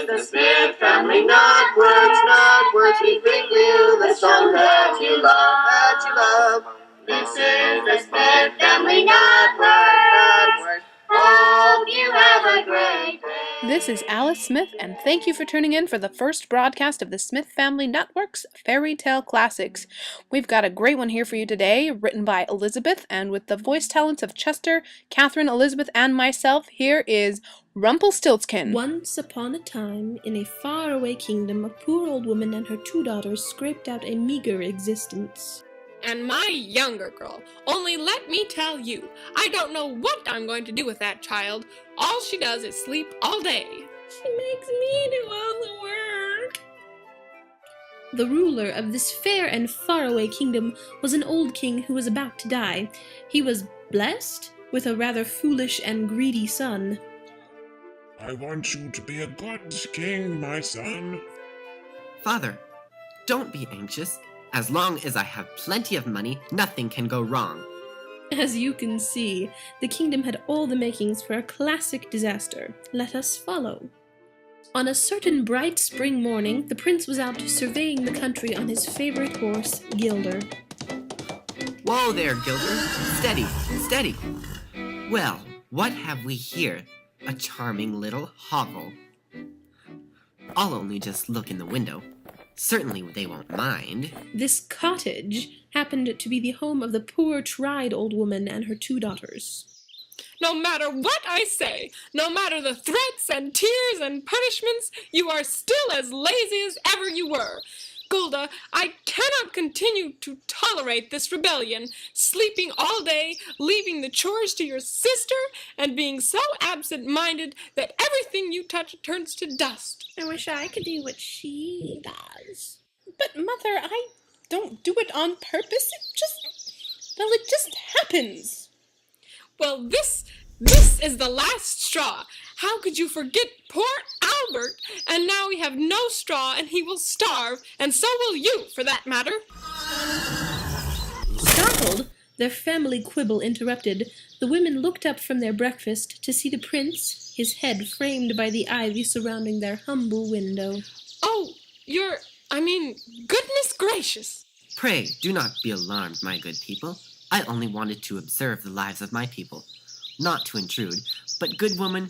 the Smith family nutworks, we bring you the song that you love, This is the Smith family nutworks. Hope you have a great day. This is Alice Smith, and thank you for tuning in for the first broadcast of the Smith Family Nutworks Fairy Tale Classics. We've got a great one here for you today, written by Elizabeth, and with the voice talents of Chester, Catherine, Elizabeth, and myself, here is Rumplestiltskin. Once upon a time, in a faraway kingdom, a poor old woman and her 2 daughters scraped out a meager existence. And my younger girl, only let me tell you, I don't know what I'm going to do with that child. All she does is sleep all day. She makes me do all the work. The ruler of this fair and faraway kingdom was an old king who was about to die. He was blessed with a rather foolish and greedy son. I want you to be a good king, my son. Father, don't be anxious. As long as I have plenty of money, nothing can go wrong. As you can see, the kingdom had all the makings for a classic disaster. Let us follow. On a certain bright spring morning, the prince was out surveying the country on his favorite horse, Gilder. Whoa there, Gilder. Steady, steady. Well, what have we here? A charming little hovel. I'll only just look in the window. Certainly they won't mind. This cottage happened to be the home of the poor, tried old woman and her 2 daughters. No matter what I say, no matter the threats and tears and punishments, you are still as lazy as ever you were. Golda, I cannot continue to tolerate this rebellion, sleeping all day, leaving the chores to your sister, and being so absent-minded that everything you touch turns to dust. I wish I could do what she does. But, Mother, I don't do it on purpose. It just happens. Well, this is the last straw. How could you forget poor Albert? And now we have no straw, and he will starve, and so will you, for that matter. Startled, their family quibble interrupted, the women looked up from their breakfast to see the prince, his head framed by the ivy surrounding their humble window. Oh, goodness gracious. Pray, do not be alarmed, my good people. I only wanted to observe the lives of my people. Not to intrude, but good woman,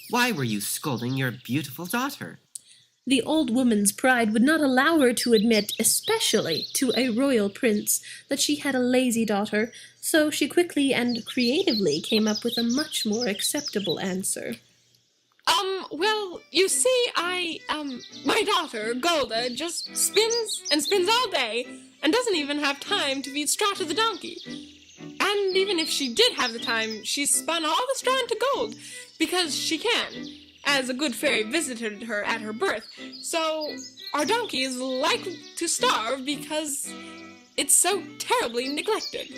why were you scolding your beautiful daughter? The old woman's pride would not allow her to admit, especially to a royal prince, that she had a lazy daughter, so she quickly and creatively came up with a much more acceptable answer. Well, you see, my daughter, Golda, just spins and spins all day, and doesn't even have time to feed straw to the donkey. And even if she did have the time, she spun all the straw into gold, because she can, as a good fairy visited her at her birth. So our donkey is likely to starve because it's so terribly neglected.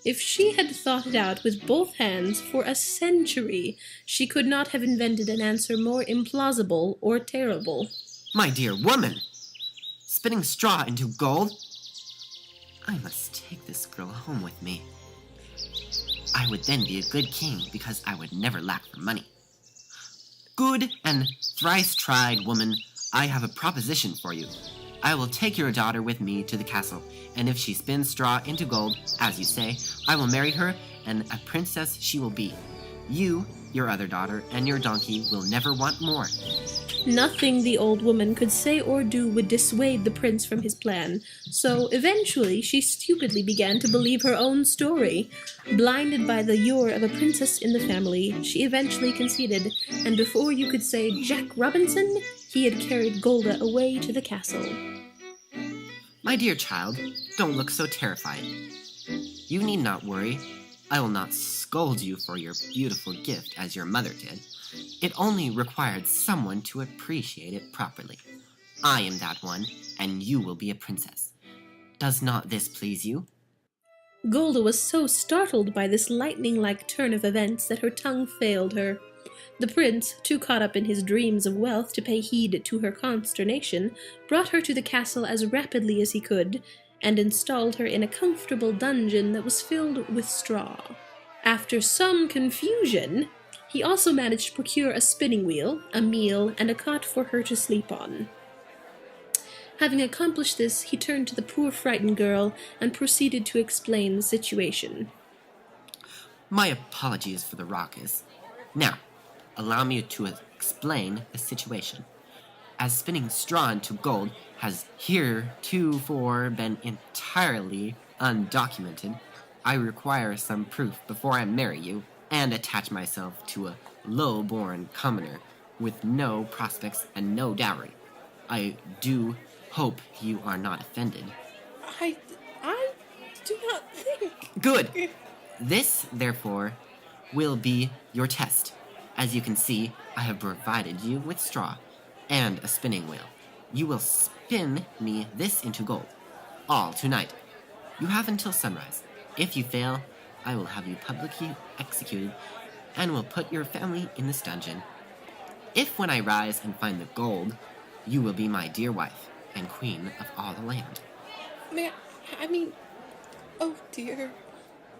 If she had thought it out with both hands for a century, she could not have invented an answer more implausible or terrible. My dear woman, spinning straw into gold? I must take this girl home with me. I would then be a good king because I would never lack for money. Good and thrice-tried woman, I have a proposition for you. I will take your daughter with me to the castle, and if she spins straw into gold, as you say, I will marry her, and a princess she will be. You, your other daughter, and your donkey will never want more. Nothing the old woman could say or do would dissuade the prince from his plan, so eventually she stupidly began to believe her own story. Blinded by the lure of a princess in the family, she eventually conceded, and before you could say Jack Robinson, he had carried Golda away to the castle. My dear child, don't look so terrified. You need not worry. I will not scold you for your beautiful gift as your mother did. It only required someone to appreciate it properly. I am that one, and you will be a princess. Does not this please you? Golda was so startled by this lightning-like turn of events that her tongue failed her. The prince, too caught up in his dreams of wealth to pay heed to her consternation, brought her to the castle as rapidly as he could, and installed her in a comfortable dungeon that was filled with straw. After some confusion, He also managed to procure a spinning wheel, a meal, and a cot for her to sleep on. Having accomplished this, he turned to the poor frightened girl and proceeded to explain the situation. My apologies for the raucous. Now, allow me to explain the situation. As spinning straw into gold has heretofore been entirely undocumented, I require some proof before I marry you and attach myself to a low-born commoner with no prospects and no dowry. I do hope you are not offended. I do not think. Good. This, therefore, will be your test. As you can see, I have provided you with straw and a spinning wheel. You will spin me this into gold, all tonight. You have until sunrise. If you fail, I will have you publicly executed and will put your family in this dungeon. If when I rise and find the gold, you will be my dear wife and queen of all the land. Oh dear.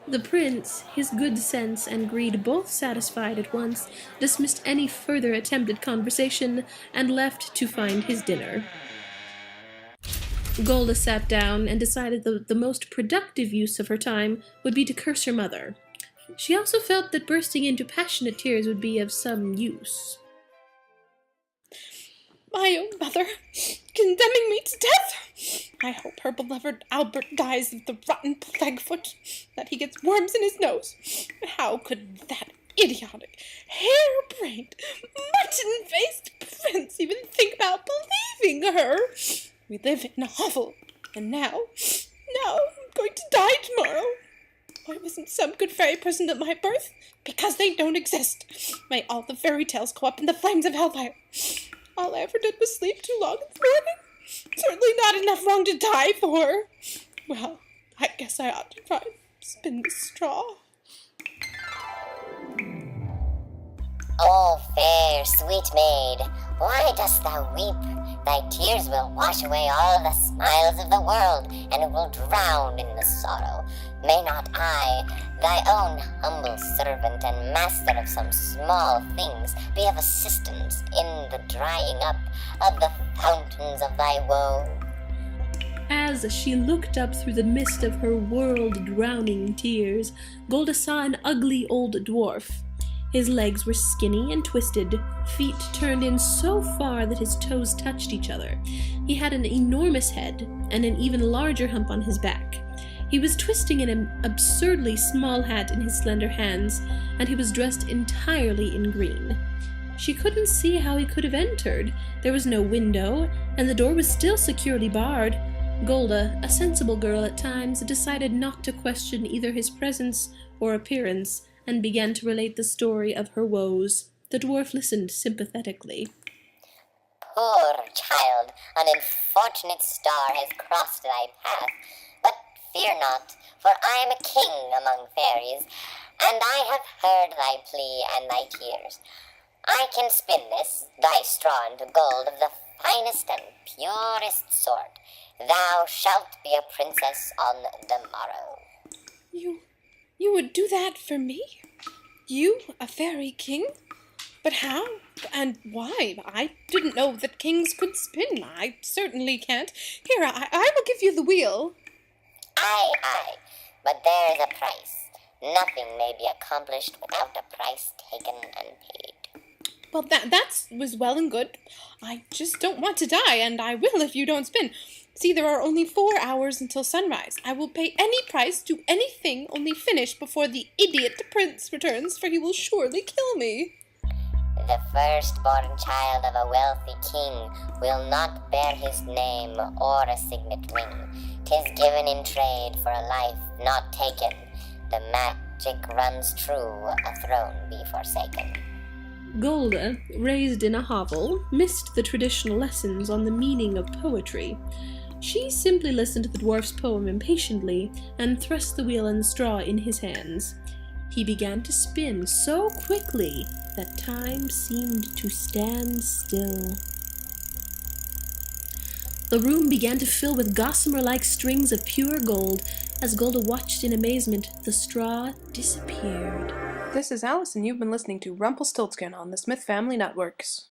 The prince, his good sense and greed both satisfied at once, dismissed any further attempt at conversation and left to find his dinner. Golda sat down and decided that the most productive use of her time would be to curse her mother. She also felt that bursting into passionate tears would be of some use. My own mother, condemning me to death! I hope her beloved Albert dies of the rotten plaguefoot, that he gets worms in his nose. How could that idiotic, hair-brained, mutton-faced prince even think about believing her? We live in a hovel, and now I'm going to die tomorrow. Why wasn't some good fairy present at my birth? Because they don't exist. May all the fairy tales go up in the flames of hellfire. All I ever did was sleep too long in the morning. Certainly not enough wrong to die for. Well, I guess I ought to try and spin the straw. O fair, sweet maid, why dost thou weep? Thy tears will wash away all the smiles of the world, and it will drown in the sorrow. May not I, thy own humble servant and master of some small things, be of assistance in the drying up of the fountains of thy woe? As she looked up through the mist of her world-drowning tears, Golda saw an ugly old dwarf. His legs were skinny and twisted, feet turned in so far that his toes touched each other. He had an enormous head and an even larger hump on his back. He was twisting an absurdly small hat in his slender hands, and he was dressed entirely in green. She couldn't see how he could have entered. There was no window, and the door was still securely barred. Golda, a sensible girl at times, decided not to question either his presence or appearance, and began to relate the story of her woes. The dwarf listened sympathetically. Poor child, an unfortunate star has crossed thy path. But fear not, for I am a king among fairies, and I have heard thy plea and thy tears. I can spin this, thy straw, into gold of the finest and purest sort. Thou shalt be a princess on the morrow. You would do that for me? You, a fairy king? But how? And why? I didn't know that kings could spin. I certainly can't. Here, I will give you the wheel. Aye, but there is a price. Nothing may be accomplished without a price taken and paid. Well, that was well and good. I just don't want to die, and I will if you don't spin. See, there are only 4 hours until sunrise. I will pay any price to anything, only finish before the idiot prince returns, for he will surely kill me. The firstborn child of a wealthy king will not bear his name or a signet ring. 'Tis given in trade for a life not taken. The magic runs true, a throne be forsaken. Golda, raised in a hovel, missed the traditional lessons on the meaning of poetry. She simply listened to the dwarf's poem impatiently and thrust the wheel and straw in his hands. He began to spin so quickly that time seemed to stand still. The room began to fill with gossamer-like strings of pure gold. As Golda watched in amazement, the straw disappeared. This is Alice, and you've been listening to Rumplestiltskin on the Smith Family Networks.